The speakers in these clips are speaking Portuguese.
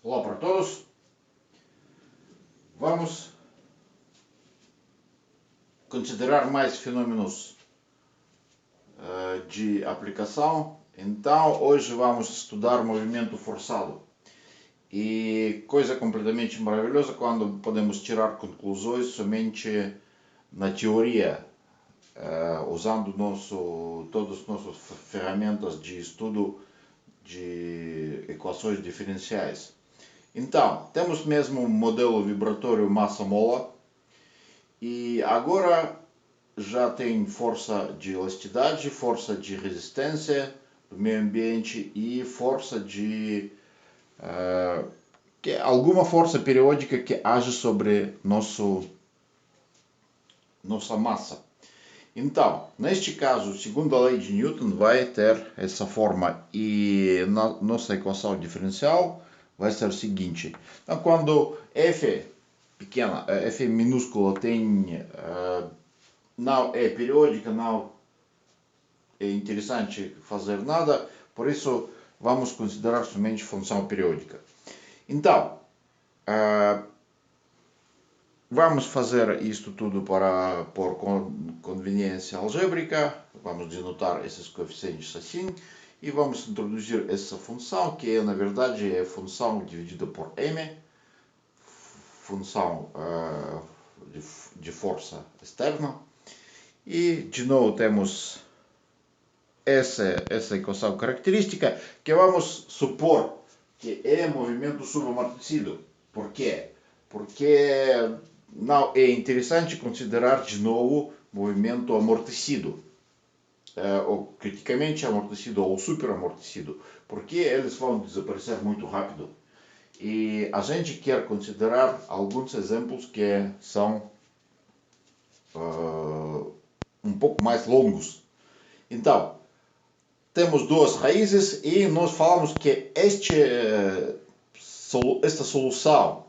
Olá para todos. Vamos considerar mais fenômenos de aplicação. Então, hoje vamos estudar movimento forçado. E coisa completamente maravilhosa quando podemos tirar conclusões somente na teoria, usando todas as nossas ferramentas de estudo de equações diferenciais. Então, temos mesmo um modelo vibratório massa-mola e agora já tem força de elasticidade, força de resistência do meio ambiente e força de alguma força periódica que age sobre nossa massa. Então, neste caso, segundo a lei de Newton, vai ter essa forma e nossa equação diferencial vai ser o seguinte. Então, quando F pequena, F minúscula não é periódica, não é interessante fazer nada, por isso vamos considerar somente função periódica. Então, vamos fazer isto tudo por conveniência algébrica, vamos denotar esses coeficientes assim, e vamos introduzir essa função, que na verdade é função dividida por m, função de força externa, e de novo temos essa equação característica, que vamos supor que é movimento subaamortecido. Por quê? Porque não é interessante considerar de novo movimento amortecido, ou criticamente amortecido ou superamortecido, porque eles vão desaparecer muito rápido. E a gente quer considerar alguns exemplos que são um pouco mais longos. Então, temos duas raízes e nós falamos que esta solução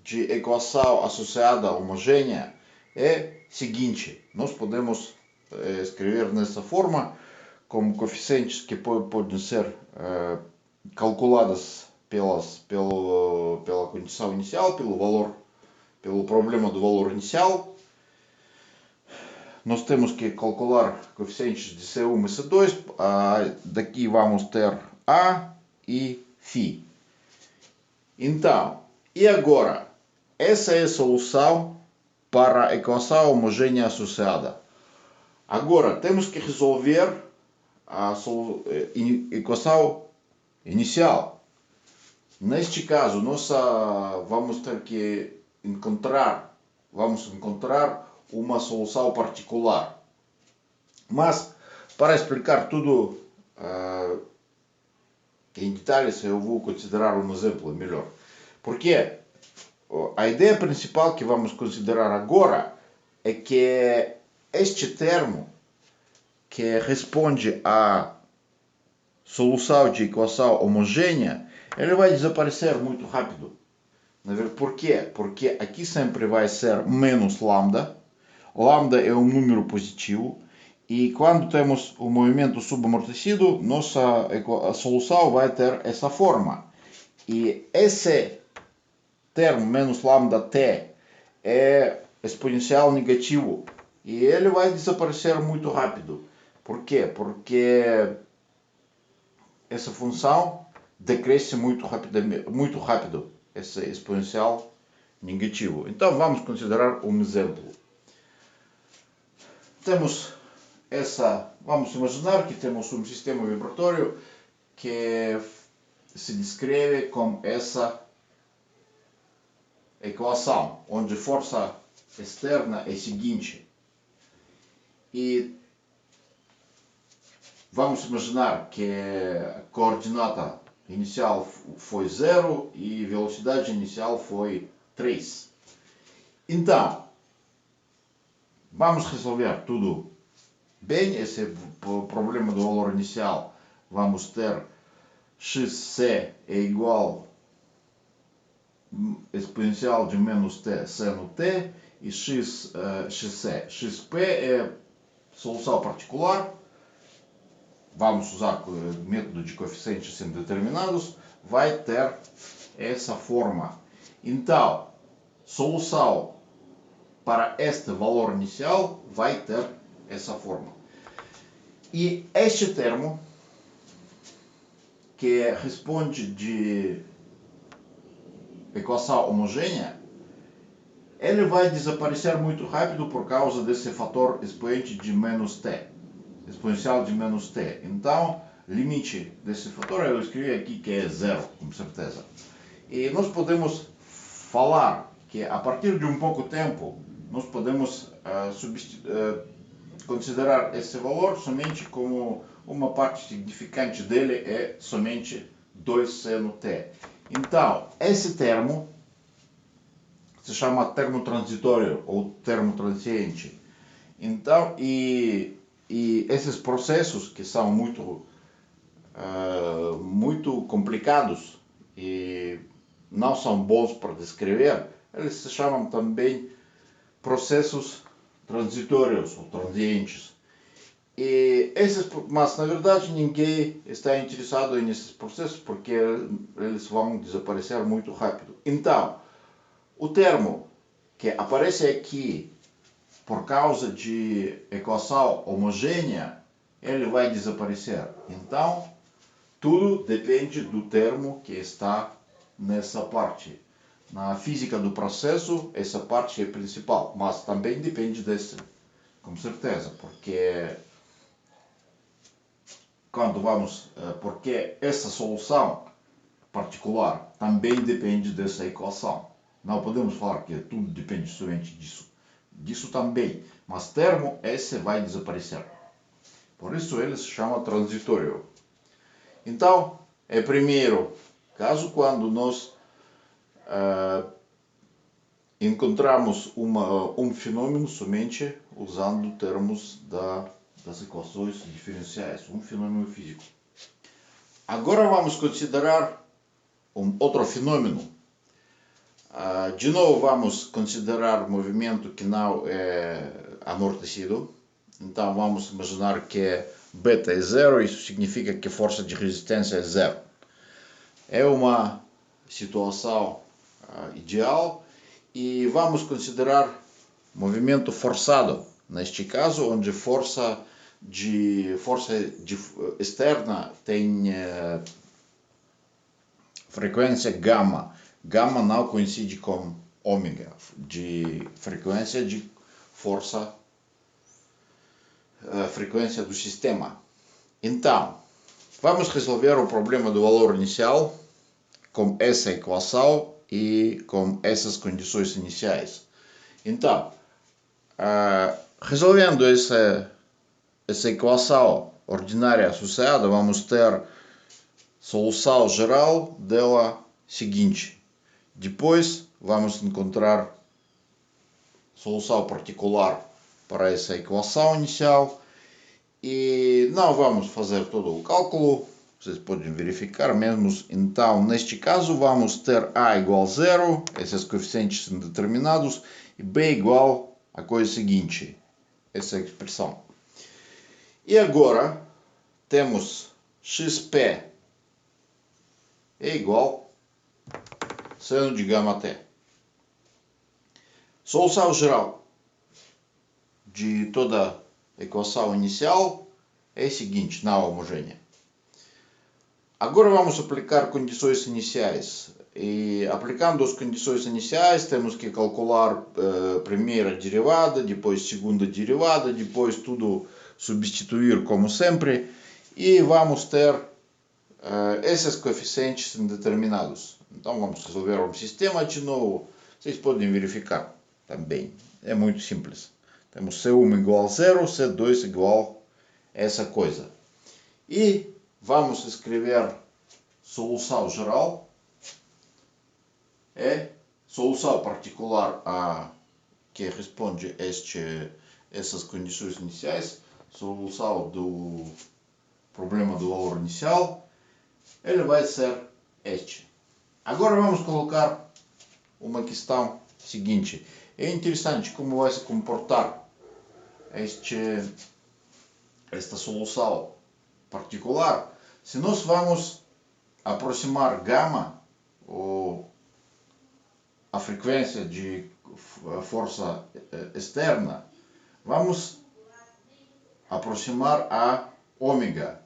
de equação associada homogênea é seguinte. Nós podemos escrever nessa forma como coeficientes que podem ser calculadas pela condição inicial, pelo problema do valor inicial. Nós temos que calcular coeficientes de C1 e C2. Daqui vamos ter A e φ. Então, e agora? Essa é a solução para a equação homogênea associada. Agora, temos que resolver a equação inicial. Neste caso, nós vamos ter que encontrar uma solução particular. Mas, para explicar tudo em detalhes, eu vou considerar um exemplo melhor. Porque a ideia principal que vamos considerar agora é que este termo que responde à solução de equação homogênea, ele vai desaparecer muito rápido. Por quê? Porque aqui sempre vai ser menos lambda. Lambda é um número positivo. E quando temos o movimento subaamortecido, a solução vai ter essa forma. E esse termo menos lambda t é exponencial negativo. E ele vai desaparecer muito rápido. Por quê? Porque essa função decresce muito rápido, esse exponencial negativo. Então vamos considerar um exemplo. Vamos imaginar que temos um sistema vibratório que se descreve com essa equação, onde força externa é seguinte. E vamos imaginar que a coordenada inicial foi 0 e a velocidade inicial foi 3. Então, vamos resolver tudo bem. Esse problema do valor inicial, vamos ter xc é igual exponencial de menos t seno t, e xp é solução particular. Vamos usar o método de coeficientes indeterminados. Vai ter essa forma. Então, solução para este valor inicial vai ter essa forma. E este termo, que responde de equação homogênea, ele vai desaparecer muito rápido por causa desse fator expoente de menos t, exponencial de menos t. Então, limite desse fator eu escrevi aqui que é zero, com certeza. E nós podemos falar que a partir de um pouco tempo, nós podemos considerar esse valor somente como uma parte significante dele é somente 2 seno t. Então, esse termo se chama termo transitório ou termo transiente. Então, e esses processos que são muito complicados e não são bons para descrever, eles se chamam também processos transitórios ou transientes. Mas na verdade ninguém está interessado nesses processos porque eles vão desaparecer muito rápido. Então, o termo que aparece aqui por causa de equação homogênea, ele vai desaparecer. Então, tudo depende do termo que está nessa parte. Na física do processo, essa parte é principal, mas também depende desse, com certeza, porque porque essa solução particular também depende dessa equação. Não podemos falar que tudo depende somente disso. Disso também, mas termo esse vai desaparecer. Por isso ele se chama transitório. Então, é primeiro caso quando nós encontramos um fenômeno somente usando termos das equações diferenciais, um fenômeno físico. Agora vamos considerar outro fenômeno. De novo vamos considerar movimento que não é amortecido. Então vamos imaginar que beta é zero, isso significa que a força de resistência é zero. É uma situação ideal e vamos considerar movimento forçado, neste caso onde força externa tem frequência gama. Gama não coincide com ômega, de frequência de força, frequência do sistema. Então, vamos resolver o problema do valor inicial com essa equação e com essas condições iniciais. Então, resolvendo essa equação ordinária associada, vamos ter solução geral dela seguinte. Depois vamos encontrar solução particular para essa equação inicial e não vamos fazer todo o cálculo, vocês podem verificar mesmo. Então, neste caso, vamos ter A igual a zero, esses coeficientes são determinados, e B igual a coisa seguinte, essa expressão. E agora, temos XP é igual a seno de gama t. Solução geral de toda a equação inicial é a seguinte, não homogênea. Agora vamos aplicar condições iniciais. E aplicando as condições iniciais, temos que calcular primeira derivada, depois segunda derivada, depois tudo substituir como sempre. E vamos ter esses coeficientes determinados. Então vamos resolver um sistema de novo. Vocês podem verificar também. É muito simples. Temos C1 igual a zero, C2 igual a essa coisa. E vamos escrever solução geral. É solução particular que responde a essas condições iniciais. Solução do problema do valor inicial. Ele vai ser este. Agora vamos colocar uma questão seguinte. É interessante como vai se comportar esta solução particular se nós vamos aproximar gama a frequência de força externa, vamos aproximar a ômega.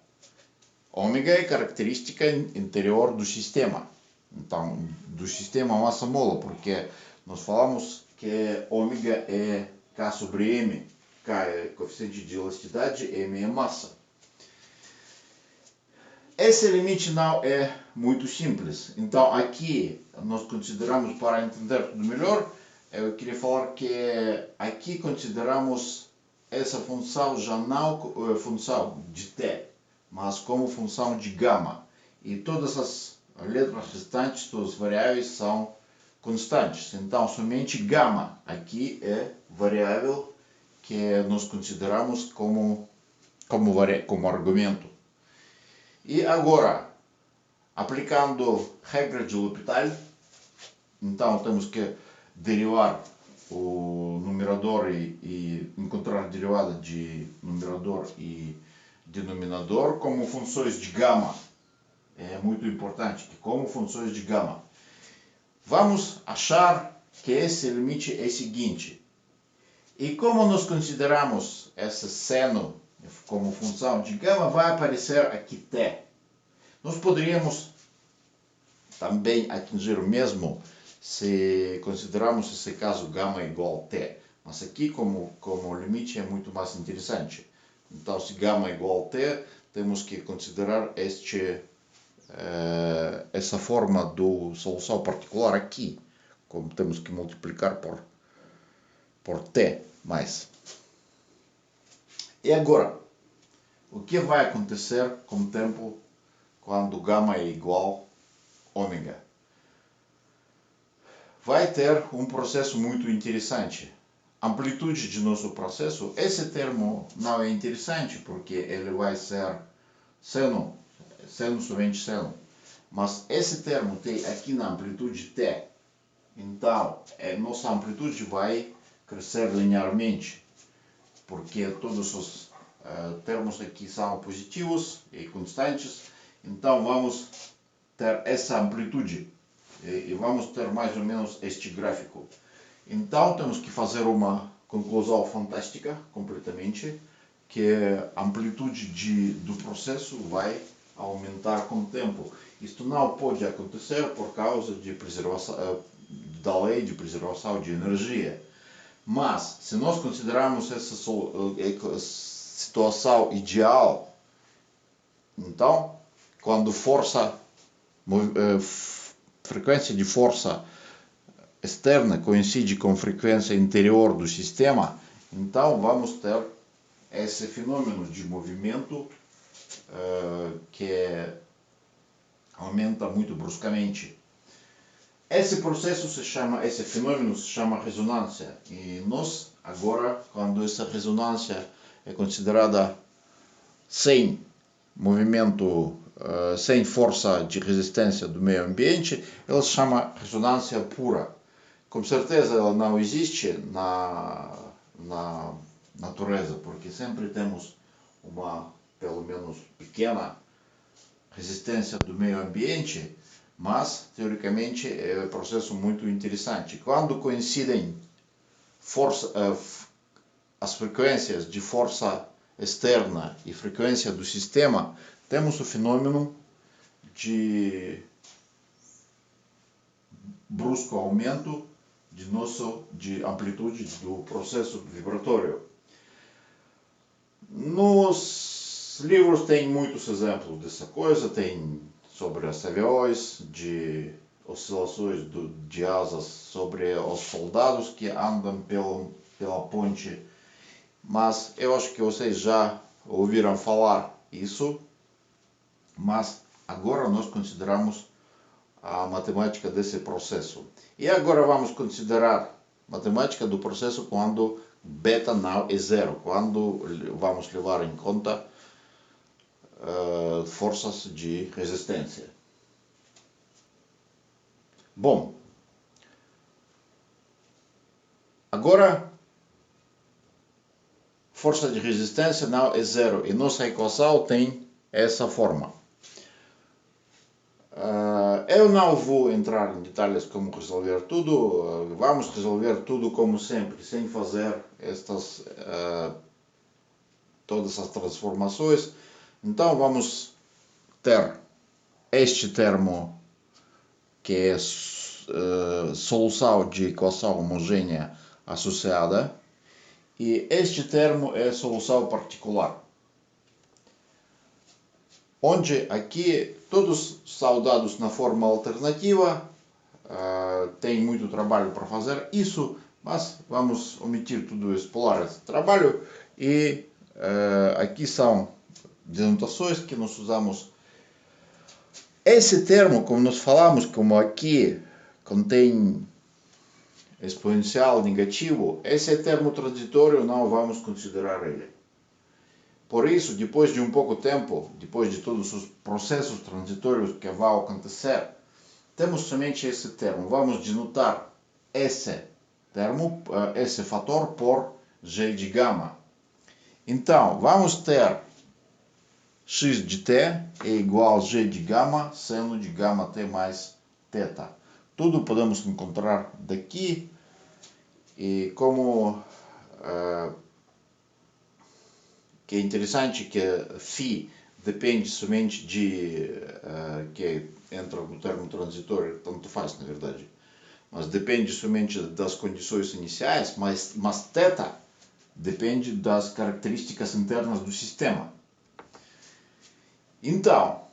Ômega é característica interior do sistema. Então, do sistema massa-mola, porque nós falamos que ômega é K sobre M. K é coeficiente de elasticidade, M é massa. Esse limite não é muito simples. Então, aqui nós consideramos, para entender tudo melhor, eu queria falar que aqui consideramos essa função já não função de t, mas como função de gama. E todas as letras restantes, todas as variáveis são constantes. Então, somente gama aqui é variável que nós consideramos como argumento. E agora, aplicando regra de L'Hopital, então temos que derivar o numerador e encontrar a derivada de numerador e denominador como funções de gama. É muito importante que como funções de gama. Vamos achar que esse limite é o seguinte. E como nós consideramos esse seno como função de gama, vai aparecer aqui t. Nós poderíamos também atingir o mesmo se considerarmos esse caso gama igual a t. Mas aqui, como o limite é muito mais interessante. Então, se gama é igual a t, temos que considerar essa forma do solução particular aqui. Como temos que multiplicar por t mais. E agora, o que vai acontecer com o tempo quando gama é igual a ômega? Vai ter um processo muito interessante. Amplitude de nosso processo, esse termo não é interessante porque ele vai ser seno somente seno. Mas esse termo tem aqui na amplitude t. Então, nossa amplitude vai crescer linearmente, porque todos os termos aqui são positivos e constantes. Então, vamos ter essa amplitude e vamos ter mais ou menos este gráfico. Então, temos que fazer uma conclusão fantástica, completamente, que a amplitude do processo vai aumentar com o tempo. Isto não pode acontecer por causa da lei de preservação de energia. Mas, se nós considerarmos essa situação ideal, então, quando frequência de força externa coincide com frequência interior do sistema, então vamos ter esse fenômeno de movimento que aumenta muito bruscamente. Esse fenômeno se chama ressonância. E nós, agora, quando essa ressonância é considerada sem movimento, sem força de resistência do meio ambiente, ela se chama ressonância pura. Com certeza ela não existe na natureza, porque sempre temos uma, pelo menos pequena, resistência do meio ambiente, mas teoricamente é um processo muito interessante. Quando coincidem as frequências de força externa e frequência do sistema, temos o fenômeno de brusco aumento de amplitude do processo vibratório. Nos livros tem muitos exemplos dessa coisa, tem sobre as aviões, de oscilações de asas sobre os soldados que andam pela ponte, mas eu acho que vocês já ouviram falar isso, mas agora nós consideramos a matemática desse processo. E agora vamos considerar matemática do processo quando beta não é zero, quando vamos levar em conta forças de resistência. Bom, agora força de resistência não é zero e nossa equação tem essa forma. eu não vou entrar em detalhes como resolver tudo, vamos resolver tudo como sempre, sem fazer todas as transformações. Então vamos ter este termo que é solução de equação homogênea associada, e este termo é solução particular, onde aqui todos são dados na forma alternativa. Tem muito trabalho para fazer isso, mas vamos omitir tudo isso, pular esse trabalho, e aqui são denotações que nós usamos. Esse termo, como nós falamos, como aqui contém exponencial negativo, esse termo transitório não vamos considerar ele. Por isso, depois de um pouco tempo, depois de todos os processos transitórios que vão acontecer, temos somente esse termo. Vamos denotar esse termo, esse fator, por g de gama. Então, vamos ter x de t é igual a g de gama, seno de gama t mais θ. Tudo podemos encontrar daqui, e como que é interessante que φ depende somente de, que entra no termo transitório, tanto faz na verdade, mas depende somente das condições iniciais, mas θ depende das características internas do sistema. Então,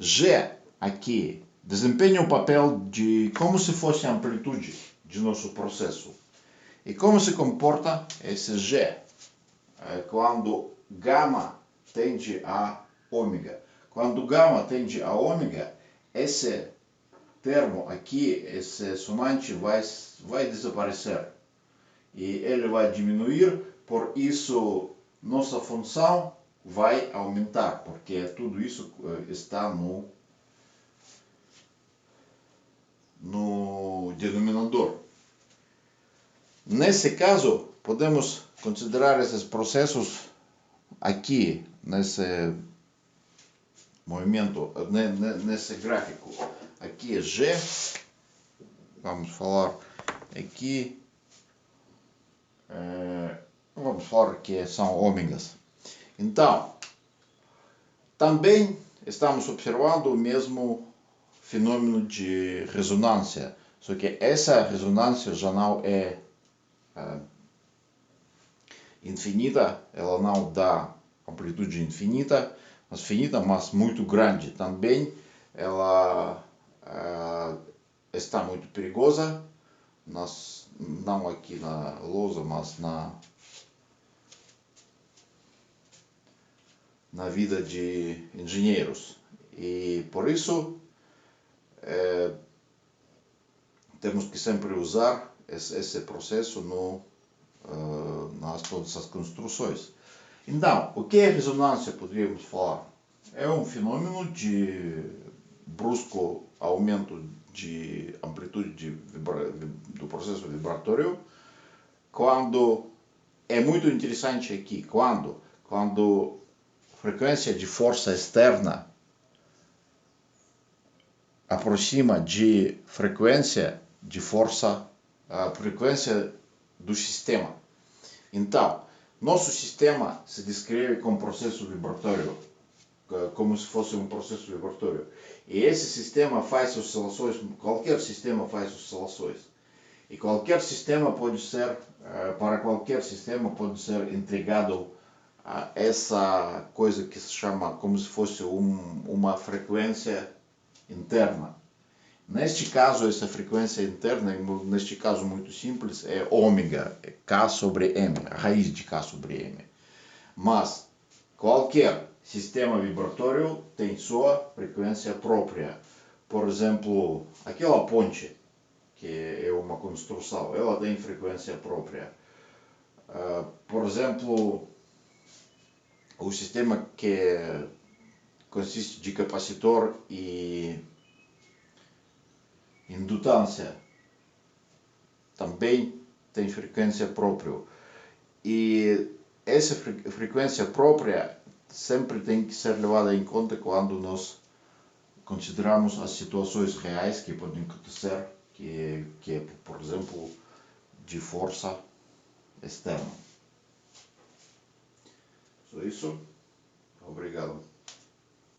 G aqui desempenha o papel de como se fosse a amplitude de nosso processo. E como se comporta esse G quando gama tende a ômega? Quando gama tende a ômega, esse termo aqui, esse somante vai desaparecer. E ele vai diminuir, por isso nossa função vai aumentar, porque tudo isso está no denominador. Nesse caso, podemos considerar esses processos aqui, nesse movimento, nesse gráfico. Aqui é G, vamos falar aqui, vamos falar que são ômegas. Então, também estamos observando o mesmo fenômeno de ressonância, só que essa ressonância já não é infinita, ela não dá amplitude infinita, mas muito grande também. Ela está muito perigosa, não aqui na lousa, mas na vida de engenheiros. E por isso temos que sempre usar esse processo nas todas as construções. Então, o que é ressonância, poderíamos falar? É um fenômeno de brusco aumento de amplitude do processo vibratório, quando é muito interessante aqui, quando frequência de força externa aproxima de frequência de força, a frequência do sistema. Então, nosso sistema se descreve como processo vibratório, como se fosse um processo vibratório. E esse sistema faz oscilações, qualquer sistema faz oscilações. E qualquer sistema pode ser, para qualquer sistema pode ser entregado essa coisa que se chama como se fosse uma frequência interna. Neste caso, essa frequência interna, neste caso muito simples, é ômega, é K sobre M, a raiz de K sobre M. Mas qualquer sistema vibratório tem sua frequência própria. Por exemplo, aquela ponte, que é uma construção, ela tem frequência própria. Por exemplo, o sistema que consiste de capacitor e indutância também tem frequência própria. E essa frequência própria sempre tem que ser levada em conta quando nós consideramos as situações reais que podem acontecer, que é, por exemplo, de força externa. Só isso.